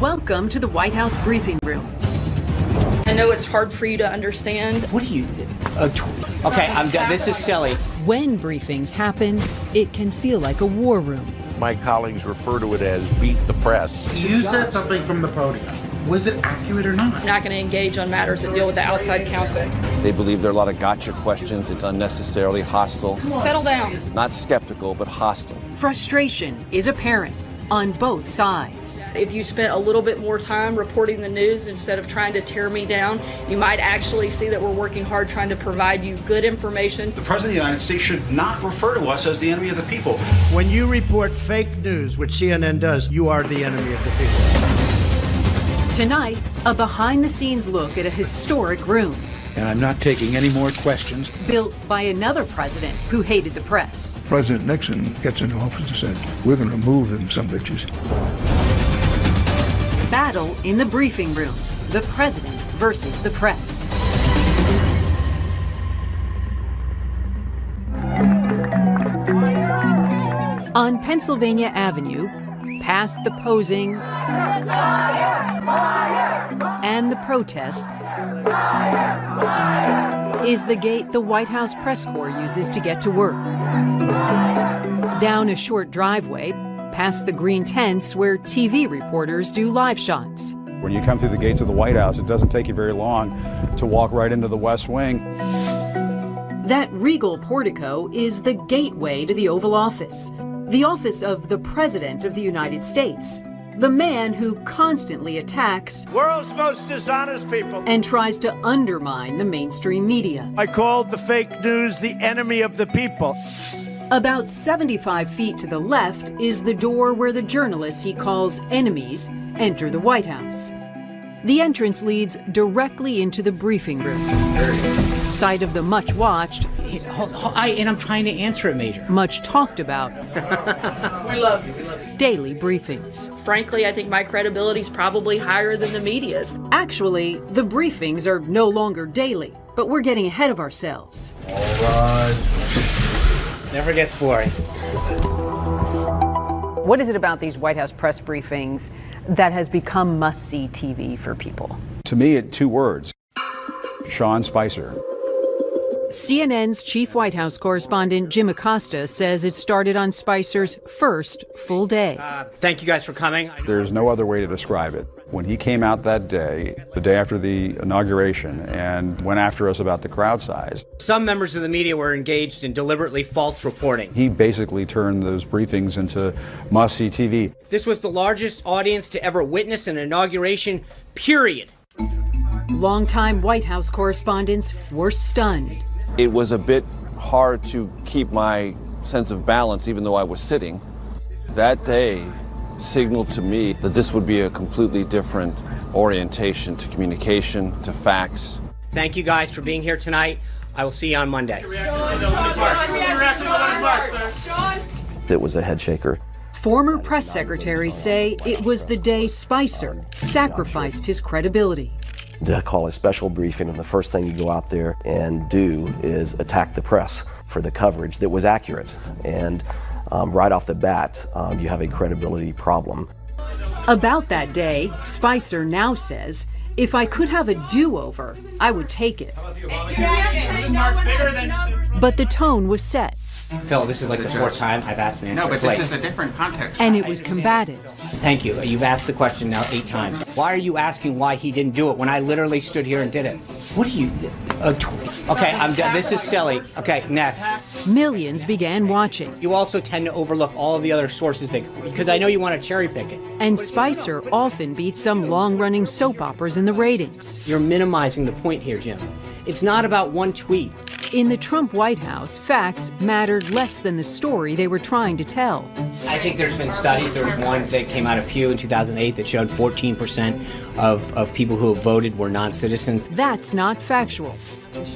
Welcome to the White House briefing room. I know it's hard for you to understand. What do you... okay, I'm done. This is silly. When briefings happen, it can feel like a war room. My colleagues refer to it as beat the press. You said something from the podium. Was it accurate or not? I'm not going to engage on matters that deal with the outside counsel. They believe there are a lot of gotcha questions. It's unnecessarily hostile. Settle down. Not skeptical, but hostile. Frustration is apparent on both sides. If you spent a little bit more time reporting the news instead of trying to tear me down, you might actually see that we're working hard trying to provide you good information. The President of the United States should not refer to us as the enemy of the people. When you report fake news, which CNN does, you are the enemy of the people. Tonight, a behind-the-scenes look at a historic room. And I'm not taking any more questions. Built by another president who hated the press. President Nixon gets into office and said, we're going to move them some bitches. Battle in the briefing room. The president versus the press. On Pennsylvania Avenue, past the posing and the protests, is the gate the White House press corps uses to get to work. Down a short driveway, past the green tents where TV reporters do live shots. When you come through the gates of the White House, it doesn't take you very long to walk right into the West Wing. That regal portico is the gateway to the Oval Office, the office of the President of the United States. The man who constantly attacks World's most dishonest people. And tries to undermine the mainstream media. I called the fake news the enemy of the people. About 75 feet to the left is the door where the journalists he calls enemies enter the White House. The entrance leads directly into the briefing room, site of the much-watched, And I'm trying to answer it, Major. much talked about We love you. daily briefings. Frankly, I think my credibility is probably higher than the media's. Actually, the briefings are no longer daily, but we're getting ahead of ourselves. All right. Never gets boring. What is it about these White House press briefings that has become must-see TV for people? To me, two words: Sean Spicer. CNN's chief White House correspondent Jim Acosta says it started on Spicer's first full day. Thank you guys for coming. There's no other way to describe it. When he came out that day, the day after the inauguration, and went after us about the crowd size, Some members of the media were engaged in deliberately false reporting. he basically turned those briefings into must-see TV. This was the largest audience to ever witness an inauguration, period. Longtime White House correspondents were stunned. It was a bit hard to keep my sense of balance, even though I was sitting. That day signaled to me that this would be a completely different orientation to communication, to facts. Thank you guys for being here tonight. I will see you on Monday. It was a head shaker. Former press secretaries say it was the day Spicer sacrificed his credibility. To call a special briefing, and the first thing you go out there and do is attack the press for the coverage that was accurate. And right off the bat, you have a credibility problem. About that day, Spicer now says, if I could have a do-over, I would take it. But the tone was set. Phil, this is like the fourth time I've asked an answer. No, but this is a different context. And it was combative. Thank you. You've asked the question now 8 times. Why are you asking why he didn't do it when I literally stood here and did it? What are you... okay, I'm done. This is silly. Okay, next. Millions began watching. You also tend to overlook all of the other sources because I know you want to cherry pick it. And Spicer often beat some long-running soap operas in the ratings. You're minimizing the point here, Jim. It's not about one tweet. In the Trump White House, facts mattered less than the story they were trying to tell. I think there's been studies. There was one that came out of Pew in 2008 that showed 14% of people who voted were non-citizens. That's not factual.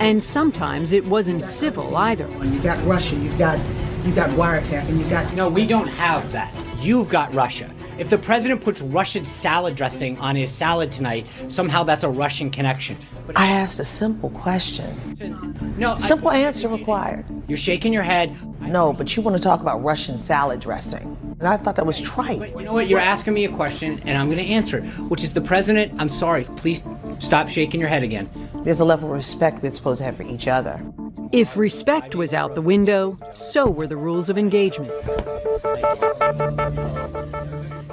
And sometimes it wasn't civil either. You got Russia, you got wiretap, and you got... No, we don't have that. You've got Russia. If the president puts Russian salad dressing on his salad tonight, somehow that's a Russian connection. But I asked a simple question. No, simple answer required. You're shaking your head. No, but you want to talk about Russian salad dressing. And I thought that was trite. You know what? You're asking me a question, and I'm going to answer it, which is the president. I'm sorry. Please stop shaking your head again. There's a level of respect we're supposed to have for each other. If respect was out the window, so were the rules of engagement.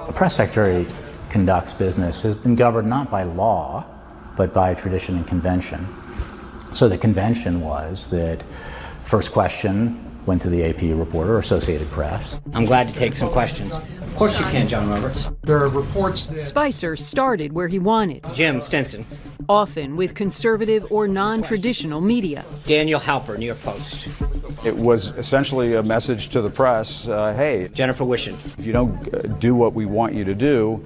The press secretary conducts business has been governed not by law, but by tradition and convention. So the convention was that first question went to the AP reporter or Associated Press. I'm glad to take some questions. Of course you can, John Roberts. There are reports that Spicer started where he wanted, Jim Stinson. often with conservative or non-traditional media. Daniel Halper, New York Post. It was essentially a message to the press, hey, Jennifer Wishon. if you don't do what we want you to do,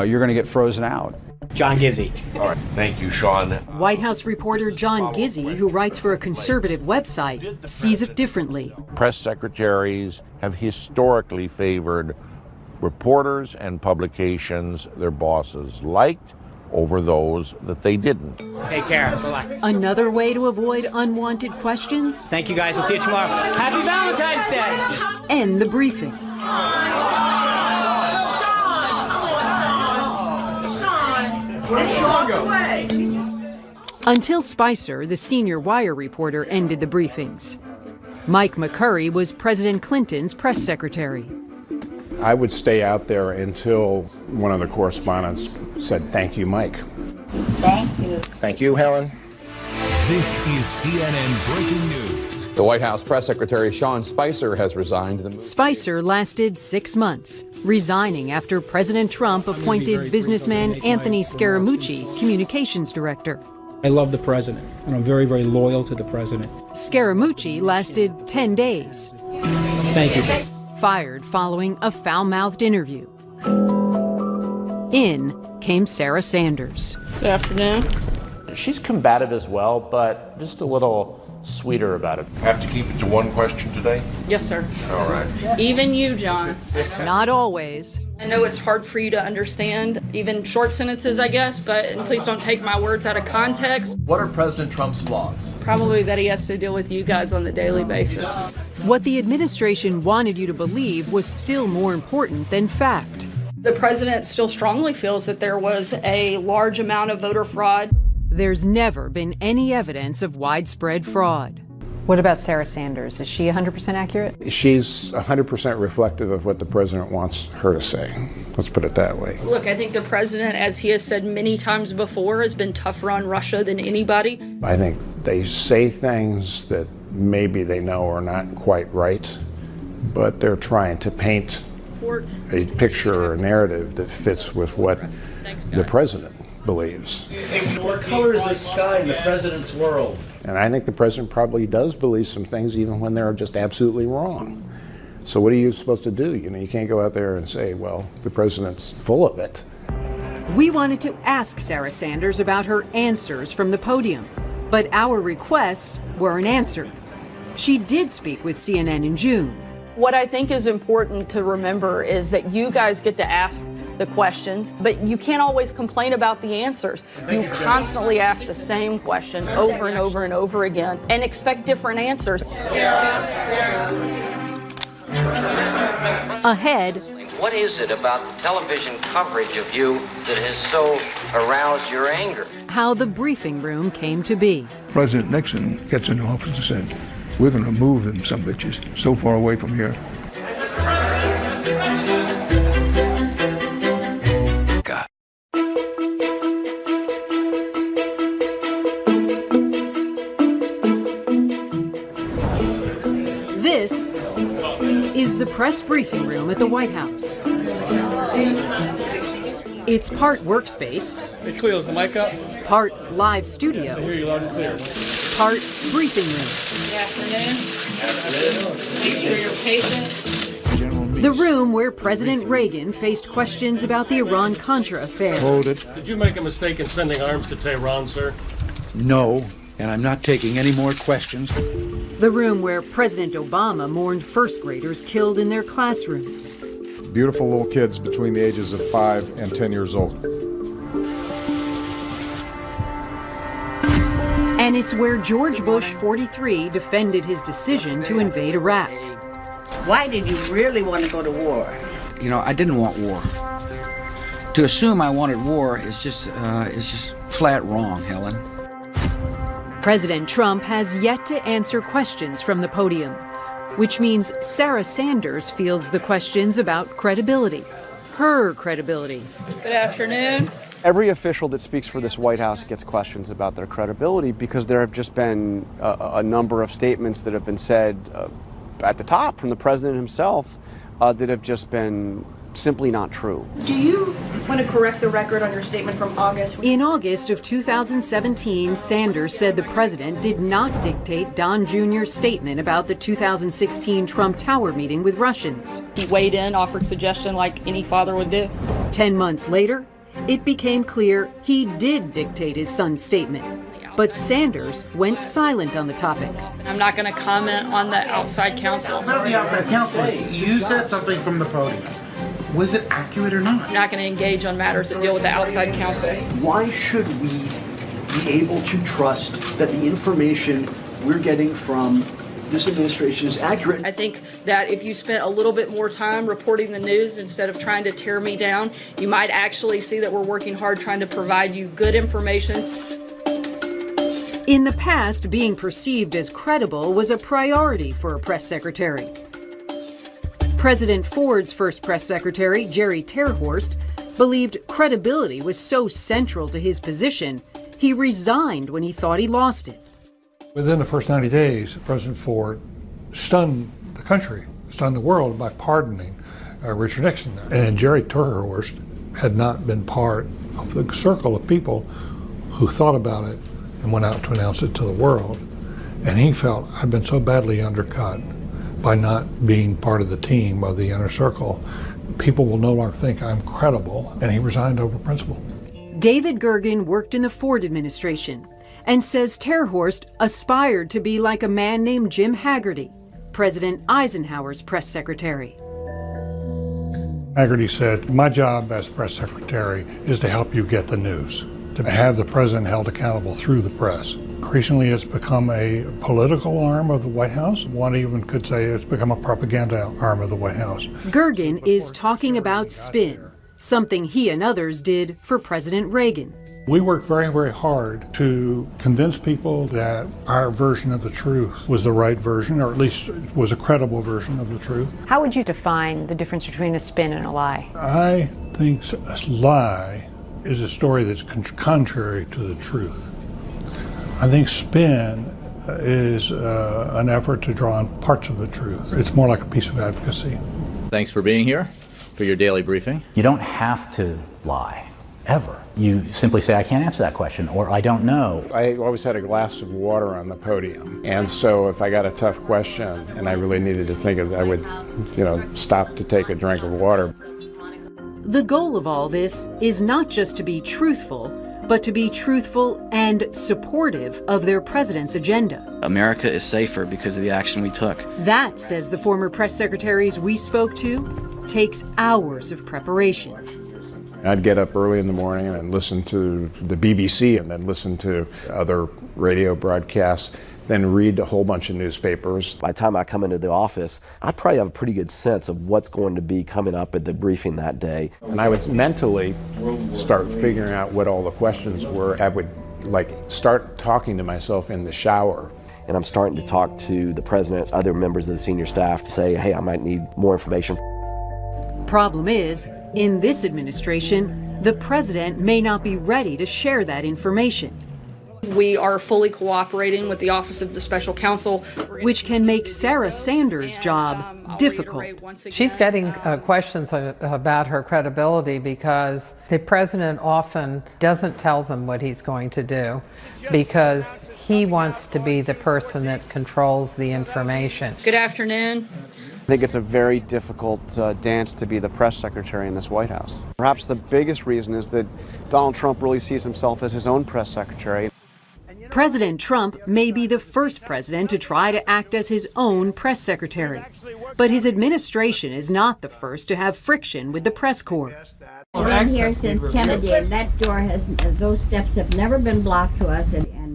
you're going to get frozen out. John Gizzi. All right, thank you, Sean. White House reporter John Gizzi, who writes for a conservative website, sees it differently. Press secretaries have historically favored reporters and publications their bosses liked over those that they didn't. Take care. Bye-bye. Another way to avoid unwanted questions? Thank you, guys. I'll see you tomorrow. Happy Valentine's Day! End the briefing. where'd Sean go? Until Spicer, the senior wire reporter, ended the briefings. Mike McCurry was President Clinton's press secretary. I would stay out there until one of the correspondents said, "Thank you, Mike." Thank you. Thank you, Helen. This is CNN Breaking News. The White House press secretary Sean Spicer has resigned. Spicer lasted 6 months, resigning after President Trump appointed businessman Anthony Scaramucci communications director. I love the president, and I'm very, very loyal to the president. Scaramucci lasted 10 days. Thank you. Fired following a foul-mouthed interview. In came Sarah Sanders. Good afternoon. She's combative as well, but just a little sweeter about it. Have to keep it to one question today? Yes, sir. All right. Even you, John. Not always. I know it's hard for you to understand, even short sentences, I guess, but and please don't take my words out of context. What are President Trump's flaws? Probably that he has to deal with you guys on a daily basis. What the administration wanted you to believe was still more important than fact. The president still strongly feels that there was a large amount of voter fraud. There's never been any evidence of widespread fraud. What about Sarah Sanders? Is she 100% accurate? She's 100% reflective of what the president wants her to say. Let's put it that way. Look, I think the president, as he has said many times before, has been tougher on Russia than anybody. I think they say things that maybe they know are not quite right, but they're trying to paint a picture or a narrative that fits with what the president believes. What color is the sky in the president's world? And I think the president probably does believe some things even when they're just absolutely wrong. So what are you supposed to do? You know, you can't go out there and say, well, the president's full of it. We wanted to ask Sarah Sanders about her answers from the podium, but our requests weren't answered. She did speak with CNN in June. What I think is important to remember is that you guys get to ask the questions, but you can't always complain about the answers. You constantly ask the same question over and over and over again and expect different answers. Ahead, what is it about the television coverage of you that has so aroused your anger? How the briefing room came to be. President Nixon gets into office and said, "We're going to move them some bitches so far away from here." This is the press briefing room at the White House. It's part workspace. Hey, Cleo, is the mic up? Part live studio. I hear you loud and clear. Part briefing room. Good afternoon. Thanks for your patience. The room where President Reagan faced questions about the Iran-Contra affair. Hold it. Did you make a mistake in sending arms to Tehran, sir? No, and I'm not taking any more questions. The room where President Obama mourned first graders killed in their classrooms. Beautiful little kids between the ages of 5 and 10 years old. And it's where George Bush, 43, defended his decision to invade Iraq. Why did you really want to go to war? You know, I didn't want war. To assume I wanted war is just flat wrong, Helen. President Trump has yet to answer questions from the podium, which means Sarah Sanders fields the questions about credibility, her credibility. Good afternoon. Every official that speaks for this White House gets questions about their credibility because there have just been a number of statements that have been said at the top from the president himself that have just been simply not true. Do you want to correct the record on your statement from August? In August of 2017, Sanders said the president did not dictate Don Jr.'s statement about the 2016 Trump Tower meeting with Russians. He weighed in, offered suggestion like any father would do. 10 months later, it became clear he did dictate his son's statement. But Sanders went silent on the topic. I'm not going to comment on the outside counsel. Not the outside counsel. You said something from the podium. Was it accurate or not? I'm not going to engage on matters that deal with the outside counsel. Why should we be able to trust that the information we're getting from this administration is accurate? I think that if you spent a little bit more time reporting the news instead of trying to tear me down, you might actually see that we're working hard trying to provide you good information. In the past, being perceived as credible was a priority for a press secretary. President Ford's first press secretary, Jerry Terhorst, believed credibility was so central to his position, he resigned when he thought he lost it. Within the first 90 days, President Ford stunned the country, stunned the world by pardoning Richard Nixon. And Jerry Terhorst had not been part of the circle of people who thought about it and went out to announce it to the world. And he felt, I've been so badly undercut by not being part of the team of the inner circle. People will no longer think I'm credible, and he resigned over principle. David Gergen worked in the Ford administration and says Terhorst aspired to be like a man named Jim Hagerty, President Eisenhower's press secretary. Hagerty said, my job as press secretary is to help you get the news, to have the president held accountable through the press. Increasingly, it's become a political arm of the White House. One even could say it's become a propaganda arm of the White House. Gergen is talking about spin, something he and others did for President Reagan. We worked very, very hard to convince people that our version of the truth was the right version, or at least was a credible version of the truth. How would you define the difference between a spin and a lie? I think a lie is a story that's contrary to the truth. I think spin is an effort to draw on parts of the truth. It's more like a piece of advocacy. Thanks for being here for your daily briefing. You don't have to lie, ever. You simply say, I can't answer that question, or I don't know. I always had a glass of water on the podium. And so if I got a tough question and I really needed to think of it, I would, stop to take a drink of water. The goal of all this is not just to be truthful, but to be truthful and supportive of their president's agenda. America is safer because of the action we took. That, says the former press secretaries we spoke to, takes hours of preparation. I'd get up early in the morning and listen to the BBC and then listen to other radio broadcasts, then read a whole bunch of newspapers. By the time I come into the office, I probably have a pretty good sense of what's going to be coming up at the briefing that day. And I would mentally start figuring out what all the questions were. I would start talking to myself in the shower. And I'm starting to talk to the president, other members of the senior staff to say, hey, I might need more information. Problem is, in this administration, the president may not be ready to share that information. We are fully cooperating with the Office of the Special Counsel, which can make Sarah Sanders' job difficult. She's getting questions about her credibility because the president often doesn't tell them what he's going to do because he wants to be the person that controls the information. Good afternoon. I think it's a very difficult dance to be the press secretary in this White House. Perhaps the biggest reason is that Donald Trump really sees himself as his own press secretary. President Trump may be the first president to try to act as his own press secretary, but his administration is not the first to have friction with the press corps. I've been here since Kennedy, and that door those steps have never been blocked to us.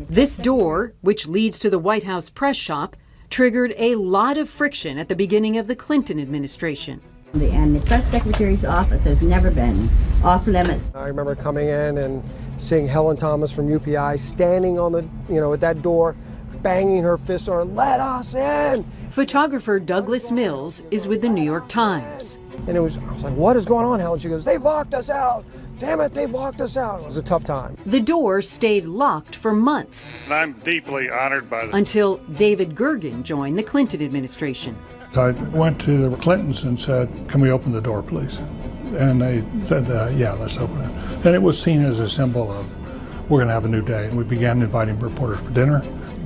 This door, which leads to the White House press shop, triggered a lot of friction at the beginning of the Clinton administration. And the press secretary's office has never been off limits. I remember coming in and seeing Helen Thomas from UPI standing on the, at that door, banging her fist on, "Let us in!" Photographer Douglas Mills is with the New York Times. And I was like, "What is going on, Helen?" She goes, "They've locked us out. Damn it, they've locked us out." It was a tough time. The door stayed locked for months. And I'm deeply honored by this. Until David Gergen joined the Clinton administration. So I went to the Clintons and said, "Can we open the door, please?" And they said, "Yeah, let's open it." And it was seen as a symbol of, we're going to have a new day. And we began inviting reporters for dinner.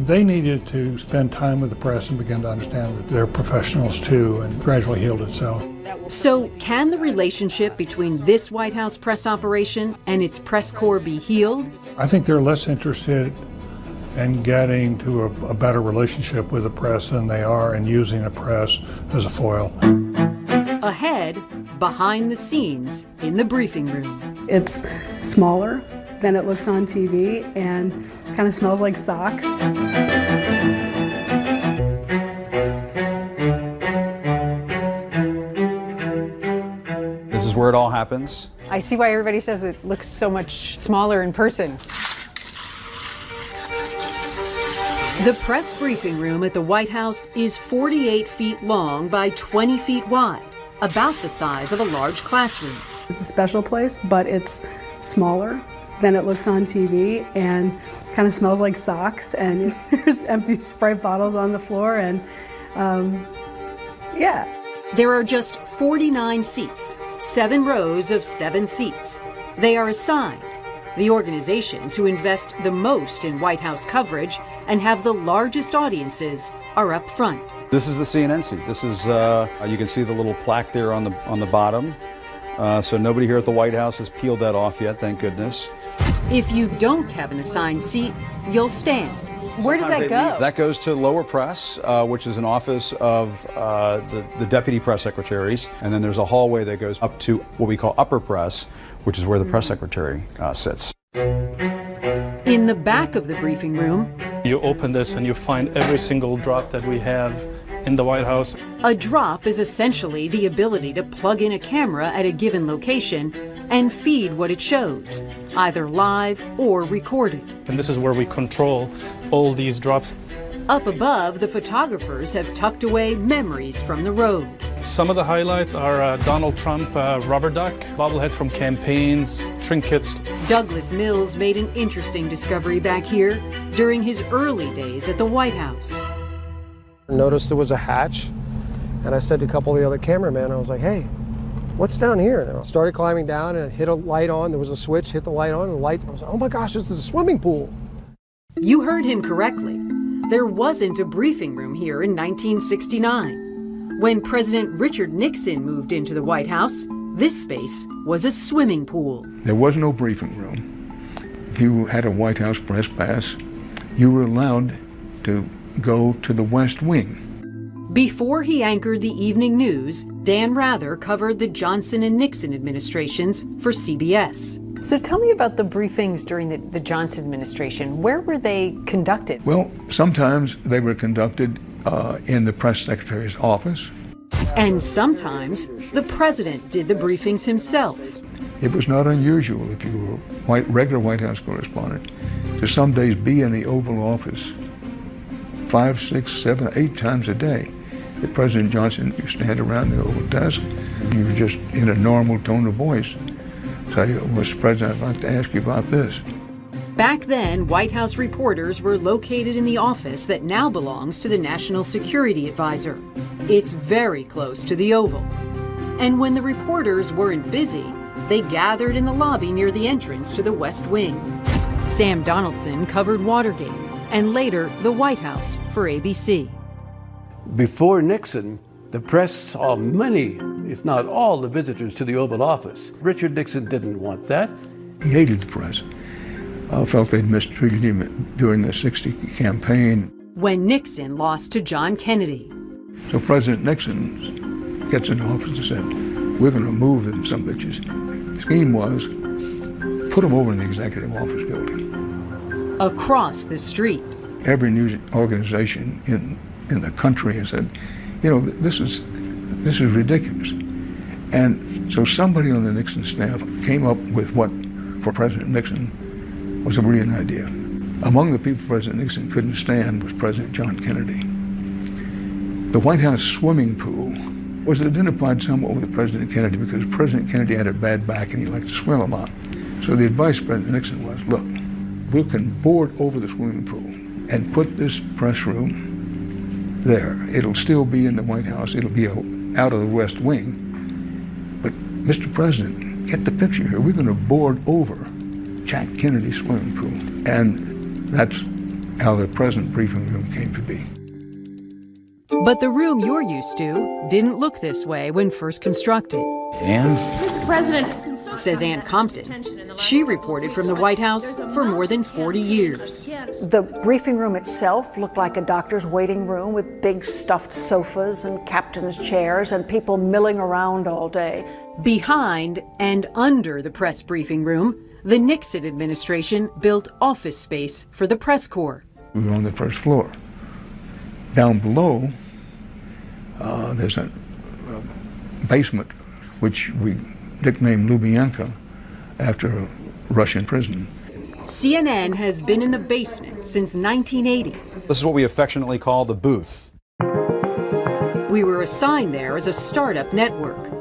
They needed to spend time with the press and begin to understand that they're professionals too, and gradually healed itself. So can the relationship between this White House press operation and its press corps be healed? I think they're less interested in getting to a better relationship with the press than they are in using the press as a foil. Ahead, behind the scenes, in the briefing room. It's smaller than it looks on TV and kind of smells like socks. This is where it all happens. I see why everybody says it looks so much smaller in person. The press briefing room at the White House is 48 feet long by 20 feet wide, about the size of a large classroom. It's a special place, but it's smaller than it looks on TV and kind of smells like socks, and there's empty Sprite bottles on the floor, and yeah. There are just 49 seats, 7 rows of 7 seats. They are assigned. The organizations who invest the most in White House coverage and have the largest audiences are up front. This is the CNN seat. This is, you can see the little plaque there on the bottom. So nobody here at the White House has peeled that off yet, thank goodness. If you don't have an assigned seat, you'll stand. Where does that go? That goes to lower press, which is an office of the deputy press secretaries. And then there's a hallway that goes up to what we call upper press, which is where the press secretary sits. In the back of the briefing room, you open this and you find every single drop that we have in the White House. A drop is essentially the ability to plug in a camera at a given location and feed what it shows, either live or recorded. And this is where we control all these drops. Up above, the photographers have tucked away memories from the road. Some of the highlights are Donald Trump rubber duck, bobbleheads from campaigns, trinkets. Douglas Mills made an interesting discovery back here during his early days at the White House. I noticed there was a hatch, and I said to a couple of the other cameramen, I was like, "Hey, what's down here?" And I started climbing down and hit a light on. There was a switch, hit the light on, and the light, I was like, "Oh my gosh, this is a swimming pool." You heard him correctly. There wasn't a briefing room here in 1969. When President Richard Nixon moved into the White House, this space was a swimming pool. There was no briefing room. If you had a White House press pass, you were allowed to go to the West Wing. Before he anchored the evening news, Dan Rather covered the Johnson and Nixon administrations for CBS. So tell me about the briefings during the Johnson administration. Where were they conducted? Well, sometimes they were conducted in the press secretary's office. And sometimes the president did the briefings himself. It was not unusual, if you were a regular White House correspondent, to some days be in the Oval Office 5, 6, 7, 8 times a day. The President Johnson, you stand around the Oval desk, you're just in a normal tone of voice. Say, Mr. President, I'd like to ask you about this. Back then, White House reporters were located in the office that now belongs to the National Security Advisor. It's very close to the Oval. And when the reporters weren't busy, they gathered in the lobby near the entrance to the West Wing. Sam Donaldson covered Watergate and later the White House for ABC. Before Nixon, the press saw many, if not all, the visitors to the Oval Office. Richard Nixon didn't want that. He hated the press. Felt they'd mistreated him during the '60 campaign. When Nixon lost to John Kennedy. So President Nixon gets in office and said, we're going to move them some bitches. The scheme was, put them over in the executive office building. Across the street. Every news organization in the country has said, you know, this is ridiculous. And so somebody on the Nixon staff came up with what, for President Nixon, was a brilliant idea. Among the people President Nixon couldn't stand was President John Kennedy. The White House swimming pool was identified somewhat with President Kennedy because President Kennedy had a bad back and he liked to swim a lot. So the advice of President Nixon was, look, we can board over the swimming pool and put this press room there. It'll still be in the White House. It'll be out of the West Wing. But Mr. President, get the picture here. We're going to board over Jack Kennedy's swimming pool. And that's how the present briefing room came to be. But the room you're used to didn't look this way when first constructed. And? Mr. President, says Ann Compton. She reported from the White House for more than 40 years. The briefing room itself looked like a doctor's waiting room with big stuffed sofas and captain's chairs and people milling around all day. Behind and under the press briefing room, the Nixon administration built office space for the press corps. We were on the first floor. Down below, there's a basement, which we nicknamed Lubyanka after a Russian prison. CNN has been in the basement since 1980. This is what we affectionately call the booth. We were assigned there as a startup network.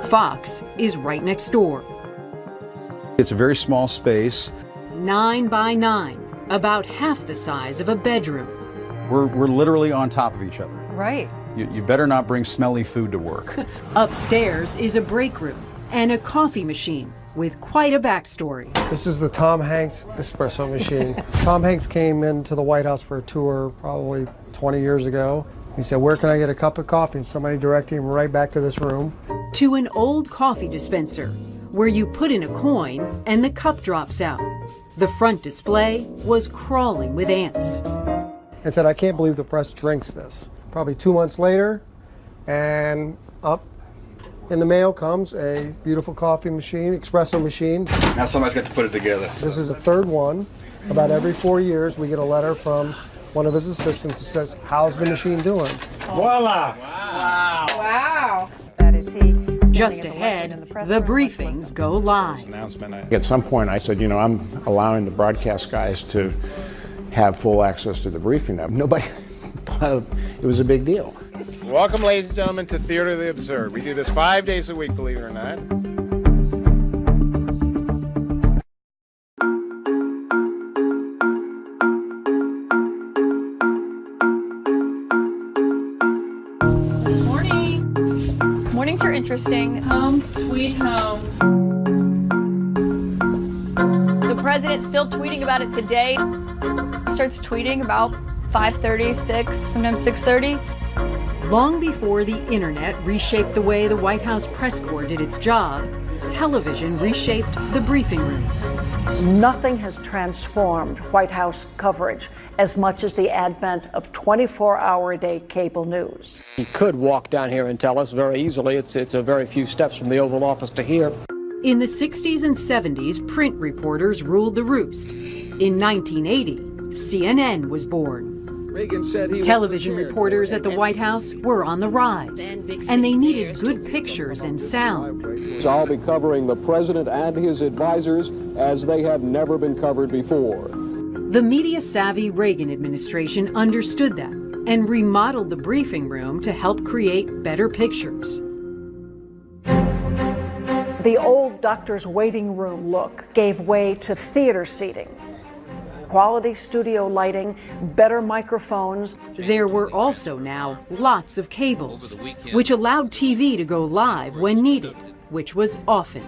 Fox is right next door. It's a very small space. 9 by 9, about half the size of a bedroom. We're literally on top of each other. Right. You better not bring smelly food to work. Upstairs is a break room and a coffee machine with quite a backstory. This is the Tom Hanks espresso machine. Tom Hanks came into the White House for a tour probably 20 years ago. He said, "Where can I get a cup of coffee?" And somebody directed him right back to this room. To an old coffee dispenser where you put in a coin and the cup drops out. The front display was crawling with ants. And said, "I can't believe the press drinks this." Probably 2 months later, and up in the mail comes a beautiful coffee machine, espresso machine. Now somebody's got to put it together. This is the third one. About every 4 years, we get a letter from one of his assistants that says, "How's the machine doing?" Voila! Wow. Wow. That is he. Just ahead, the briefings go live. At some point I said, I'm allowing the broadcast guys to have full access to the briefing. Nobody thought it was a big deal. Welcome, ladies and gentlemen, to Theater of the Absurd. We do this 5 days a week, believe it or not. Morning. Mornings are interesting. Home sweet home. The president's still tweeting about it today. He starts tweeting about 5:30, 6, sometimes 6:30. Long before the internet reshaped the way the White House press corps did its job, television reshaped the briefing room. Nothing has transformed White House coverage as much as the advent of 24-hour-a-day cable news. He could walk down here and tell us very easily. It's a very few steps from the Oval Office to here. In the 60s and 70s, print reporters ruled the roost. In 1980, CNN was born. Television reporters at the White House were on the rise, and they needed good pictures and sound. I'll be covering the president and his advisors as they have never been covered before. The media-savvy Reagan administration understood that and remodeled the briefing room to help create better pictures. The old doctor's waiting room look gave way to theater seating. Quality studio lighting, better microphones. There were also now lots of cables, which allowed TV to go live when needed, which was often.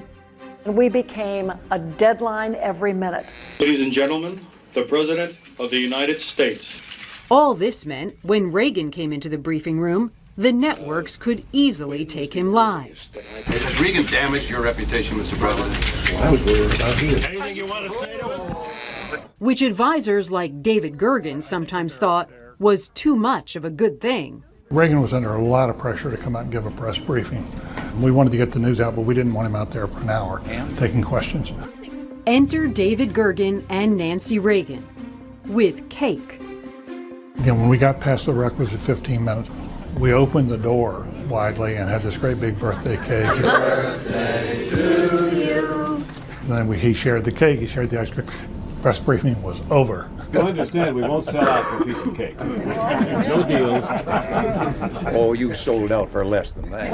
We became a deadline every minute. Ladies and gentlemen, the President of the United States. All this meant when Reagan came into the briefing room, the networks could easily take him live. Has Reagan damaged your reputation, Mr. President? I was worried about his. Anything you want to say to him? Which advisors like David Gergen sometimes thought was too much of a good thing. Reagan was under a lot of pressure to come out and give a press briefing. We wanted to get the news out, but we didn't want him out there for an hour taking questions. Enter David Gergen and Nancy Reagan with cake. Again, when we got past the requisite 15 minutes, we opened the door widely and had this great big birthday cake. Birthday to you. And then he shared the cake, he shared the ice cream. Press briefing was over. You'll understand we won't sell out for a piece of cake. No deals. Oh, you sold out for less than that.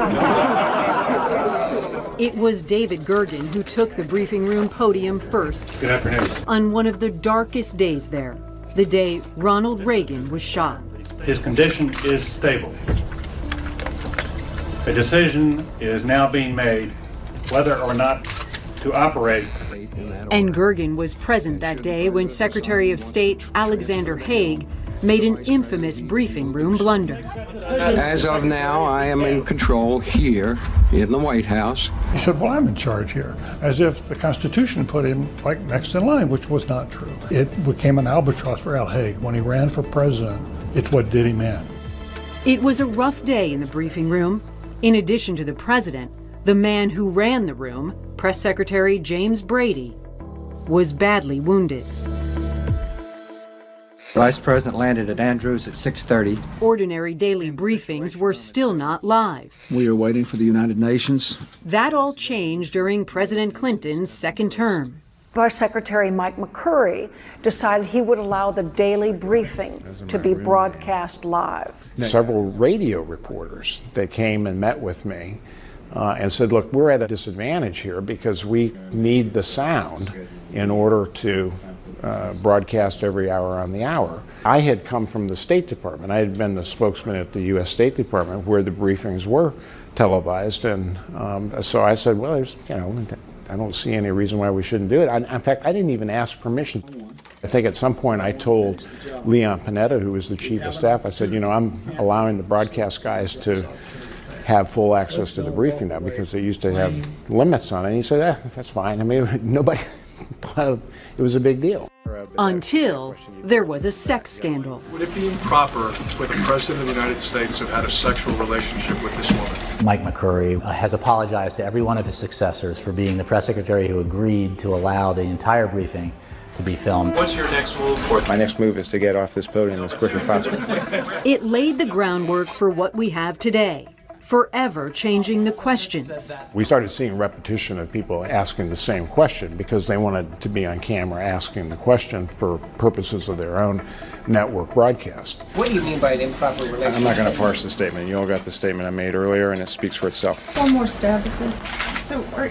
It was David Gergen who took the briefing room podium first. Good afternoon. On one of the darkest days there, the day Ronald Reagan was shot. His condition is stable. A decision is now being made whether or not to operate. And Gergen was present that day when Secretary of State Alexander Haig made an infamous briefing room blunder. As of now, I am in control here in the White House. He said, well, I'm in charge here, as if the Constitution put him like next in line, which was not true. It became an albatross for Al Haig. When he ran for president, it's what did him in. It was a rough day in the briefing room. In addition to the president, the man who ran the room, Press Secretary James Brady, was badly wounded. Vice President landed at Andrews at 6:30. Ordinary daily briefings were still not live. We are waiting for the United Nations. That all changed during President Clinton's second term. Vice Secretary Mike McCurry decided he would allow the daily briefing to be broadcast live. Several radio reporters, they came and met with me and said, look, we're at a disadvantage here because we need the sound in order to broadcast every hour on the hour. I had come from the State Department. I had been the spokesman at the U.S. State Department where the briefings were televised, and so I said, well, there's, I don't see any reason why we shouldn't do it. In fact, I didn't even ask permission. I think at some point I told Leon Panetta, who was the chief of staff, I said, I'm allowing the broadcast guys to have full access to the briefing now because they used to have limits on it. And he said, that's fine. I mean, nobody thought it was a big deal. Until there was a sex scandal. Would it be improper for the President of the United States to have had a sexual relationship with this woman? Mike McCurry has apologized to every one of his successors for being the press secretary who agreed to allow the entire briefing to be filmed. What's your next move? My next move is to get off this podium as quick as possible. It laid the groundwork for what we have today, forever changing the questions. We started seeing repetition of people asking the same question because they wanted to be on camera asking the question for purposes of their own network broadcast. What do you mean by an improper relationship? I'm not going to parse the statement. You all got the statement I made earlier, and it speaks for itself. One more stab at this. So, why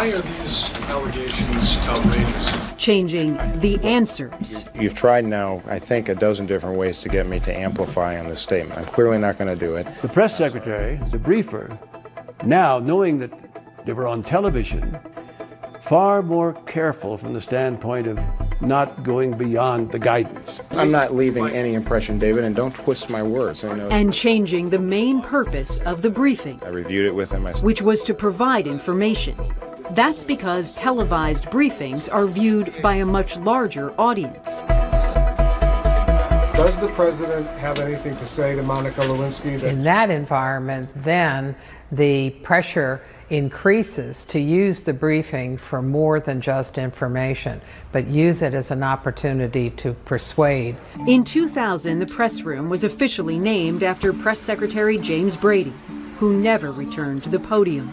are these allegations outrageous? Changing the answers. You've tried now, I think, a dozen different ways to get me to amplify on this statement. I'm clearly not going to do it. The press secretary, the briefer, now knowing that they were on television, far more careful from the standpoint of not going beyond the guidance. I'm not leaving any impression, David, and don't twist my words. I know. And changing the main purpose of the briefing, I reviewed it with him. which was to provide information. That's because televised briefings are viewed by a much larger audience. Does the president have anything to say to Monica Lewinsky? In that environment, then the pressure increases to use the briefing for more than just information, but use it as an opportunity to persuade. In 2000, the press room was officially named after Press Secretary James Brady, who never returned to the podium.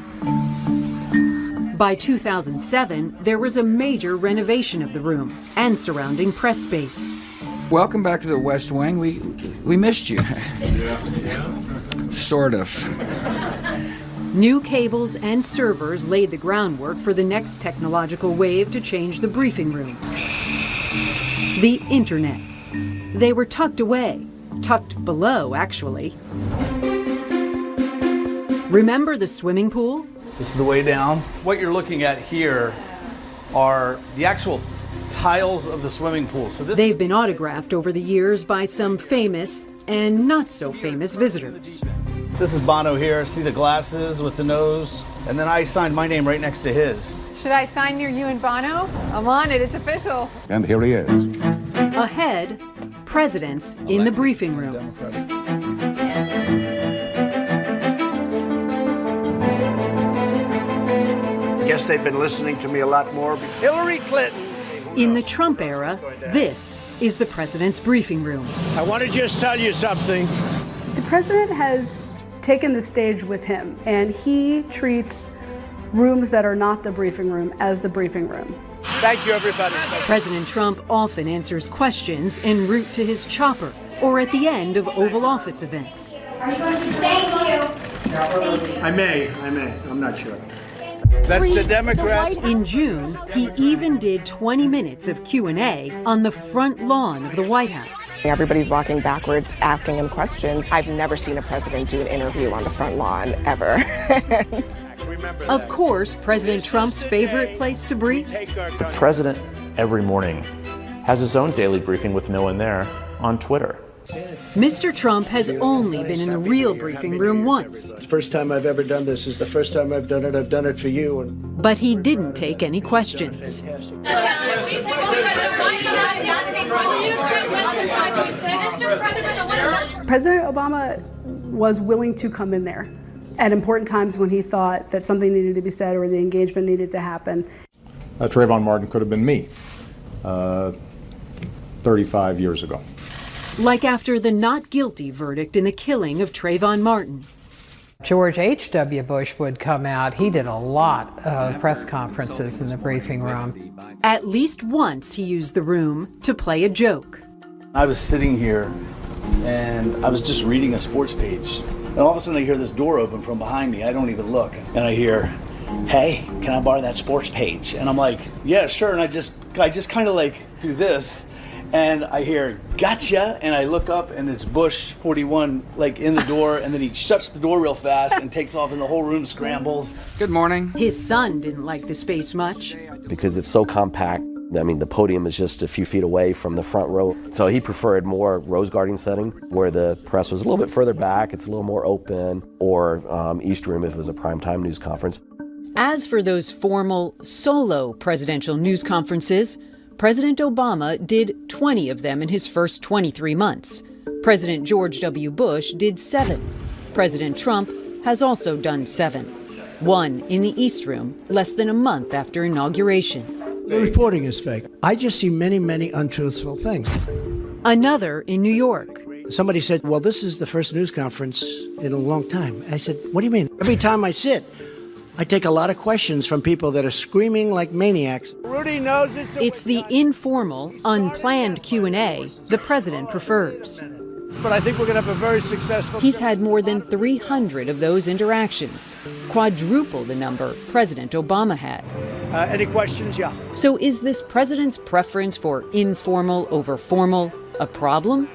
By 2007, there was a major renovation of the room and surrounding press space. Welcome back to the West Wing. We missed you. Sort of. New cables and servers laid the groundwork for the next technological wave to change the briefing room. The internet. They were tucked away, tucked below, actually. Remember the swimming pool? This is the way down. What you're looking at here are the actual tiles of the swimming pool. So They've been autographed over the years by some famous and not so famous visitors. This is Bono here. See the glasses with the nose? And then I signed my name right next to his. Should I sign near you and Bono? I'm on it, it's official. And here he is. Ahead, presidents in the briefing room. Guess they've been listening to me a lot more. Hillary Clinton. In the Trump era, this is the president's briefing room. I want to just tell you something. The president has taken the stage with him, and he treats rooms that are not the briefing room as the briefing room. Thank you, everybody. President Trump often answers questions en route to his chopper or at the end of Oval Office events. Thank you. I may. I'm not sure. That's the Democrat. In June, he even did 20 minutes of Q&A on the front lawn of the White House. Everybody's walking backwards, asking him questions. I've never seen a president do an interview on the front lawn, ever. Of course, President Trump's favorite place to brief? The president, every morning, has his own daily briefing with no one there on Twitter. Mr. Trump has only been in the real briefing room once. The first time I've ever done this is the first time I've done it. I've done it for you. But he didn't take any questions. President Obama was willing to come in there at important times when he thought that something needed to be said or the engagement needed to happen. Trayvon Martin could have been me 35 years ago. Like after the not guilty verdict in the killing of Trayvon Martin. George H.W. Bush would come out. He did a lot of press conferences in the briefing room. At least once he used the room to play a joke. I was sitting here and I was just reading a sports page. And all of a sudden I hear this door open from behind me. I don't even look. And I hear, "Hey, can I borrow that sports page?" And I'm like, "Yeah, sure." And I just kind of like do this. And I hear, "Gotcha," and I look up and it's Bush 41 like in the door, and then he shuts the door real fast and takes off and the whole room scrambles. Good morning. His son didn't like the space much. Because it's so compact. I mean, the podium is just a few feet away from the front row. So he preferred more rose garden setting where the press was a little bit further back, it's a little more open, or East Room if it was a primetime news conference. As for those formal, solo presidential news conferences, President Obama did 20 of them in his first 23 months. President George W. Bush did 7. President Trump has also done 7. One in the East Room, less than a month after inauguration. The reporting is fake. I just see many, many untruthful things. Another in New York. Somebody said, "Well, this is the first news conference in a long time." I said, "What do you mean?" Every time I sit, I take a lot of questions from people that are screaming like maniacs. Rudy knows it's the informal, unplanned Q&A the president prefers. But I think we're going to have a very successful... He's had more than 300 of those interactions, quadruple the number President Obama had. Any questions? Yeah. So is this president's preference for informal over formal a problem?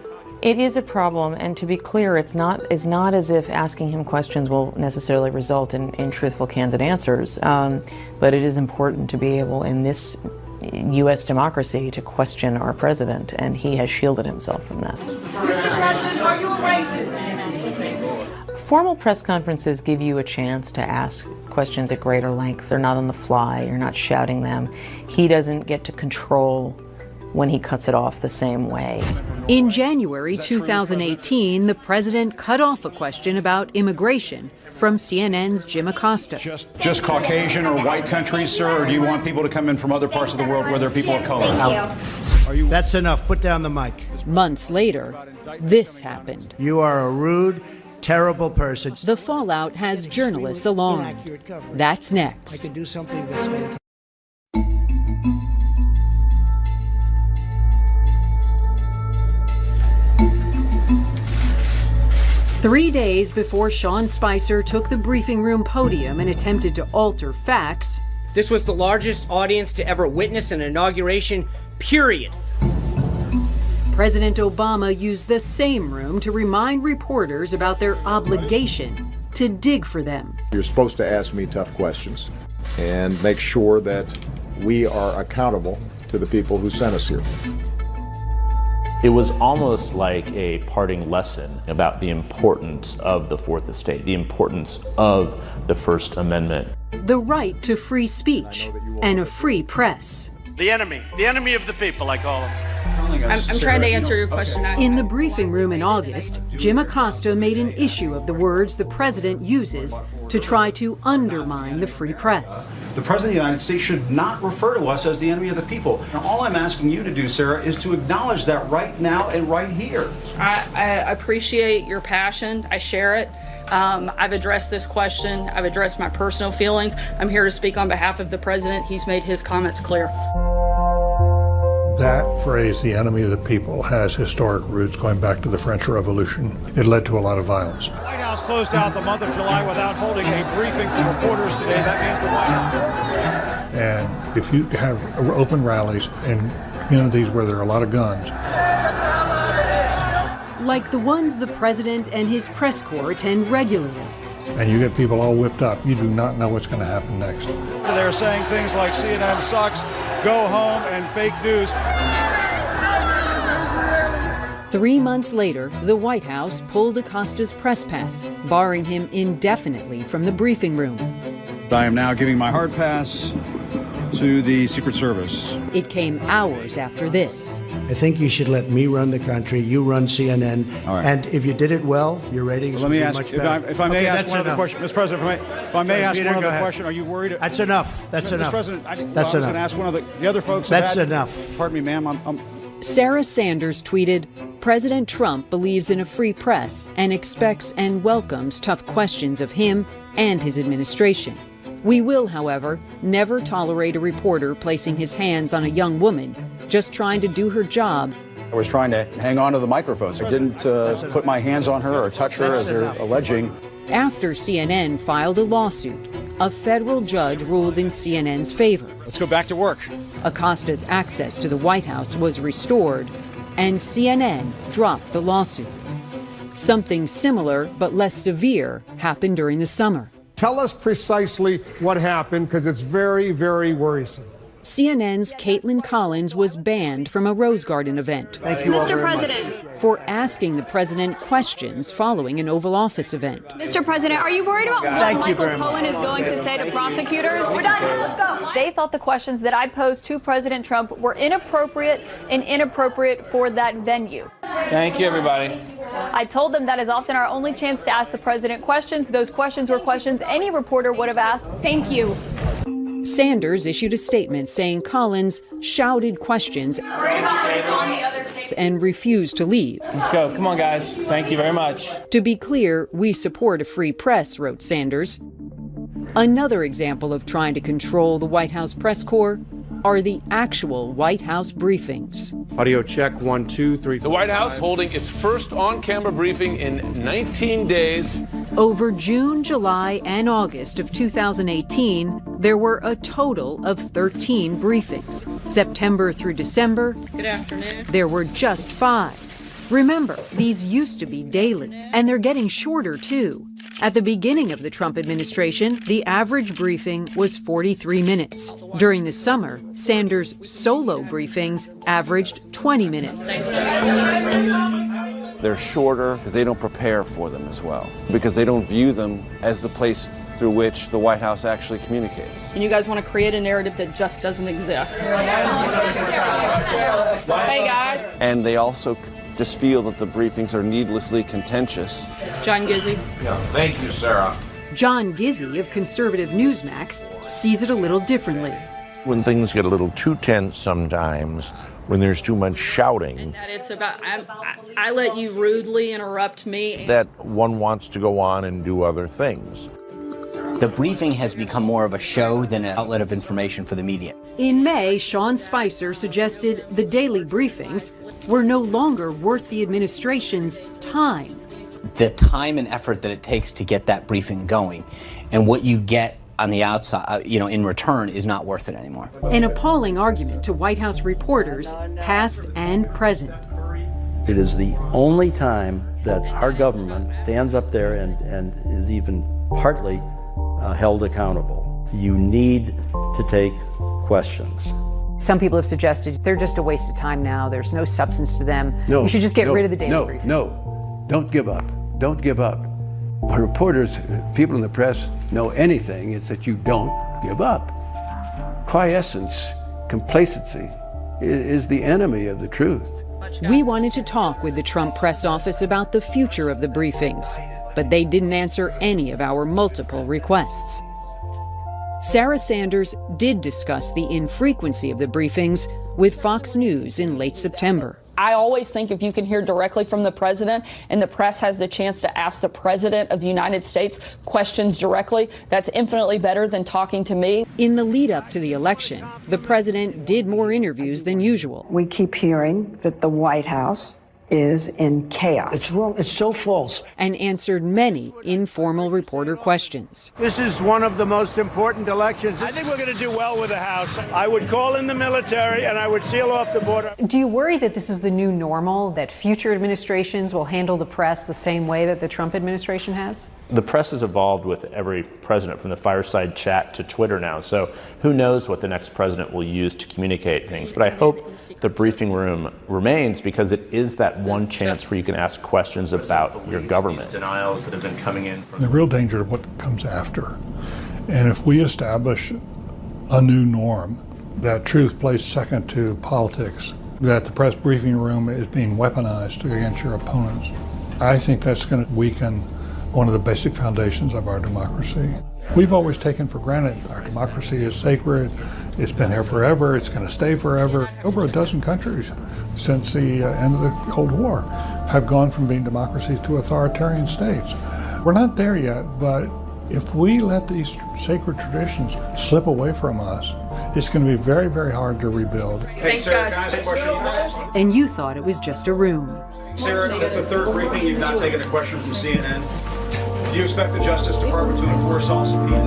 It is a problem, and to be clear, it's not as if asking him questions will necessarily result in truthful, candid answers. But it is important to be able, in this U.S. democracy, to question our president, and he has shielded himself from that. Mr. President, are you a racist? Formal press conferences give you a chance to ask questions at greater length. They're not on the fly. You're not shouting them. He doesn't get to control when he cuts it off the same way. In January 2018, the president cut off a question about immigration from CNN's Jim Acosta. Just Caucasian or white countries, sir, or do you want people to come in from other parts of the world where there are people of color? Thank you. That's enough. Put down the mic. Months later, this happened. You are a rude, terrible person. The fallout has journalists alarmed. That's next. I could do something that's fantastic. Three days before Sean Spicer took the briefing room podium and attempted to alter facts, this was the largest audience to ever witness an inauguration, period. President Obama used the same room to remind reporters about their obligation to dig for them. You're supposed to ask me tough questions and make sure that we are accountable to the people who sent us here. It was almost like a parting lesson about the importance of the Fourth Estate, the importance of the First Amendment. The right to free speech and a free press. The enemy of the people, I call him. I'm trying to answer your question. In the briefing room in August, Jim Acosta made an issue of the words the president uses to try to undermine the free press. The President of the United States should not refer to us as the enemy of the people. And all I'm asking you to do, Sarah, is to acknowledge that right now and right here. I appreciate your passion. I share it. I've addressed this question. I've addressed my personal feelings. I'm here to speak on behalf of the president. He's made his comments clear. That phrase, the enemy of the people, has historic roots going back to the French Revolution. It led to a lot of violence. The White House closed out the month of July without holding a briefing for reporters today. That means the White House. And if you have open rallies in communities where there are a lot of guns, like the ones the president and his press corps attend regularly, and you get people all whipped up, you do not know what's going to happen next. They're saying things like CNN sucks, go home, and fake news. 3 months later, the White House pulled Acosta's press pass, barring him indefinitely from the briefing room. I am now giving my hard pass to the Secret Service. It came hours after this. I think you should let me run the country, you run CNN, All right. and if you did it well, your ratings would be much better. If I may ask one other question, Mr. President, if I may ask Peter, one go other ahead. question, are you worried? That's enough. That's enough. Mr. President, I was That's going enough. to ask one of the other folks. That's enough. Pardon me, ma'am. Sarah Sanders tweeted, President Trump believes in a free press and expects and welcomes tough questions of him and his administration. We will, however, never tolerate a reporter placing his hands on a young woman just trying to do her job. I was trying to hang on to the microphones. I didn't put my hands on her or touch her, as they're alleging. After CNN filed a lawsuit, a federal judge ruled in CNN's favor. Let's go back to work. Acosta's access to the White House was restored, and CNN dropped the lawsuit. Something similar but less severe happened during the summer. Tell us precisely what happened, because it's very, very worrisome. CNN's Caitlin Collins was banned from a Rose Garden event. Thank you all Mr. very President. much. For asking the president questions following an Oval Office event. Mr. President, are you worried about what Michael Cohen is going to say to prosecutors? We're done. Let's go. They thought the questions that I posed to President Trump were inappropriate for that venue. Thank you, everybody. I told them that is often our only chance to ask the president questions. Those questions were questions any reporter would have asked. Thank you. Sanders issued a statement saying Collins shouted questions Worried about what is on the other tapes. and refused to leave. Let's go. Come on, guys. Thank you very much. To be clear, we support a free press, wrote Sanders. Another example of trying to control the White House press corps are the actual White House briefings. Audio check, 1, 2, 3. The White House holding its first on-camera briefing in 19 days. Over June, July, and August of 2018, there were a total of 13 briefings. September through December, Good afternoon. there were just 5. Remember, these used to be daily, and they're getting shorter too. At the beginning of the Trump administration, the average briefing was 43 minutes. During the summer, Sanders' solo briefings averaged 20 minutes. They're shorter because they don't prepare for them as well, because they don't view them as the place through which the White House actually communicates. And you guys want to create a narrative that just doesn't exist. Hey, guys. And they also just feel that the briefings are needlessly contentious. John Gizzi. Yeah, thank you, Sarah. John Gizzi of conservative Newsmax sees it a little differently. When things get a little too tense sometimes, when there's too much shouting, That it's about, I let you rudely interrupt me. that one wants to go on and do other things. The briefing has become more of a show than an outlet of information for the media. In May, Sean Spicer suggested the daily briefings were no longer worth the administration's time. The time and effort that it takes to get that briefing going and what you get on the outside, in return, is not worth it anymore. An appalling argument to White House reporters, past and present. It is the only time that our government stands up there and is even partly held accountable. You need to take questions. Some people have suggested they're just a waste of time now. There's no substance to them. No, you should just get rid of the daily briefing. No, don't give up. Don't give up. When reporters, people in the press know anything, it's that you don't give up. Quiescence, complacency is the enemy of the truth. We wanted to talk with the Trump press office about the future of the briefings, but they didn't answer any of our multiple requests. Sarah Sanders did discuss the infrequency of the briefings with Fox News in late September. I always think if you can hear directly from the president and the press has the chance to ask the president of the United States questions directly, that's infinitely better than talking to me. In the lead up to the election, the president did more interviews than usual. We keep hearing that the White House is in chaos. It's wrong. It's so false. And answered many informal reporter questions. This is one of the most important elections. I think we're going to do well with the House. I would call in the military and I would seal off the border. Do you worry that this is the new normal, that future administrations will handle the press the same way that the Trump administration has? The press has evolved with every president, from the fireside chat to Twitter now. So who knows what the next president will use to communicate things. But I hope the briefing room remains, because it is that one chance where you can ask questions about your government. Denials that have been coming in. The real danger of what comes after. And if we establish a new norm, that truth plays second to politics, that the press briefing room is being weaponized against your opponents, I think that's going to weaken one of the basic foundations of our democracy. We've always taken for granted our democracy is sacred, it's been here forever, it's going to stay forever. Over a dozen countries since the end of the Cold War have gone from being democracies to authoritarian states. We're not there yet, but if we let these sacred traditions slip away from us, it's going to be very, very hard to rebuild. Thanks, guys. And you thought it was just a room. Sarah, that's the third briefing you've not taken a question from CNN. Do you expect the Justice Department to enforce all subpoenas?